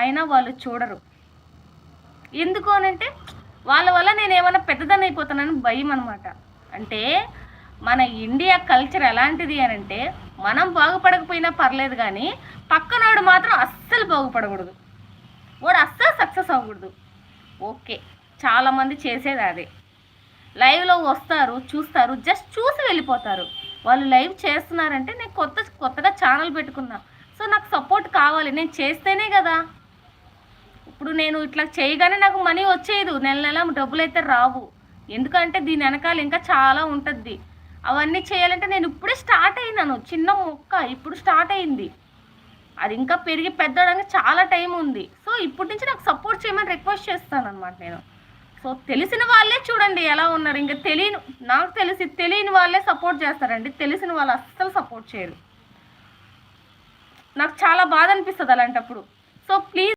అయినా వాళ్ళు చూడరు. ఎందుకు అనంటే వాళ్ళ వల్ల నేనేమన్నా పెద్దదాన్ని అయిపోతానని భయం అనమాట. అంటే మన ఇండియా కల్చర్ ఎలాంటిది అనంటే మనం బాగుపడకపోయినా పర్లేదు కానీ పక్కనోడు మాత్రం అస్సలు బాగుపడకూడదు, వాడు అస్సలు సక్సెస్ అవ్వకూడదు. ఓకే, చాలామంది చేసేది అదే. లైవ్లో వస్తారు, చూస్తారు, జస్ట్ చూసి వెళ్ళిపోతారు. వాళ్ళు లైవ్ చేస్తున్నారంటే నేను కొత్తగా ఛానల్ పెట్టుకున్నా, సో నాకు సపోర్ట్ కావాలి, నేను చేస్తేనే కదా. ఇప్పుడు నేను ఇట్లా చేయగానే నాకు మనీ వచ్చేది, నెల నెల డబ్బులు అయితే రావు. ఎందుకంటే దీని వెనకాల ఇంకా చాలా ఉంటుంది. అవన్నీ చేయాలంటే నేను ఇప్పుడే స్టార్ట్ అయినాను, చిన్న మొక్క ఇప్పుడు స్టార్ట్ అయింది, అది ఇంకా పెరిగి పెద్దడానికి చాలా టైం ఉంది. సో ఇప్పటి నుంచి నాకు సపోర్ట్ చేయమని రిక్వెస్ట్ చేస్తాను అనమాట నేను. సో తెలిసిన వాళ్ళే చూడండి ఎలా ఉన్నారు, ఇంకా నాకు తెలియని వాళ్ళే సపోర్ట్ చేస్తారండి, తెలిసిన వాళ్ళు అస్సలు సపోర్ట్ చేయరు. నాకు చాలా బాధ అనిపిస్తుంది అలాంటప్పుడు. So please